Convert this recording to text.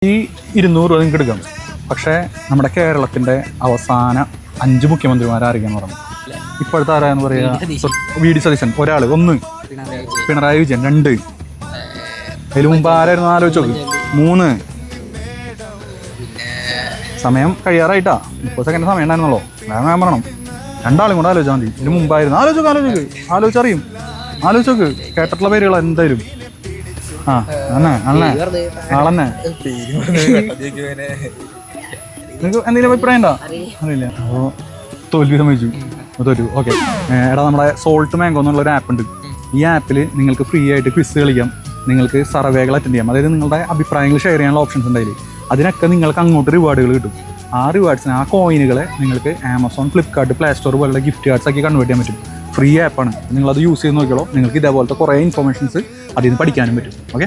ഈ 200 രൂപ നിങ്ങൾക്ക് എടുക്കാം. പക്ഷേ നമ്മുടെ കേരളത്തിന്റെ അവസാന 5 മുഖ്യമന്ത്രിമാരായിരിക്കും പറഞ്ഞു. ഇപ്പോഴത്തെ ആരാന്ന് പറയാ, വി ഡി സതീശൻ ഒരാള്, 1 പിണറായി വിജയൻ, 2 അതിൽ മുമ്പ് ആരായിരുന്നു ആലോചിച്ചോ, 3. സമയം കഴിയാറായിട്ടാ, 30 സെക്കൻഡ് സമയം ഉണ്ടായിരുന്നല്ലോ. ഞാൻ പറയണം, 2 ആളും കൂടെ ആലോചിച്ചാൽ മതി. ഇതിന് മുമ്പായിരുന്നു. ആലോചിച്ചറിയും, ആലോചിച്ചോക്ക്. കേട്ടിട്ടുള്ള പേരുകൾ എന്തായാലും. ആ ആളെന്നെ നിങ്ങൾക്ക് എന്തെങ്കിലും അഭിപ്രായം ഉണ്ടോ? അറിയില്ല. അപ്പോൾ തോൽവി സമ്മതിച്ചു. ഓക്കെ. എടാ, നമ്മുടെ സോൾട്ട് മാംഗോ എന്നുള്ളൊരു ആപ്പ് ഉണ്ട്. ഈ ആപ്പിൽ നിങ്ങൾക്ക് ഫ്രീ ആയിട്ട് ക്വിസ് കളിക്കാം, നിങ്ങൾക്ക് സർവേകൾ അറ്റൻഡ് ചെയ്യാം. അതായത് നിങ്ങളുടെ അഭിപ്രായങ്ങൾ ഷെയർ ചെയ്യാനുള്ള ഓപ്ഷൻസ് ഉണ്ടായില്ലേ, അതിനൊക്കെ നിങ്ങൾക്ക് അങ്ങോട്ട് റിവാർഡുകൾ കിട്ടും. ആ റിവാർഡ്സിന്, ആ കോയിനുകളെ നിങ്ങൾക്ക് ആമസോൺ, ഫ്ലിപ്കാർട്ട്, പ്ലേ സ്റ്റോർ പോലുള്ള ഗിഫ്റ്റ് കാർഡ്സ് ആക്കി കൺവേർട്ട് ചെയ്യാൻ പറ്റും. ഫ്രീ ആപ്പാണ്. നിങ്ങളത് യൂസ് ചെയ്ത് നോക്കിയോളൂ. നിങ്ങൾക്ക് ഇതേപോലത്തെ കുറേ ഇൻഫർമേഷൻസ് അതിൽ നിന്ന് പഠിക്കാനും പറ്റും. ഓക്കെ.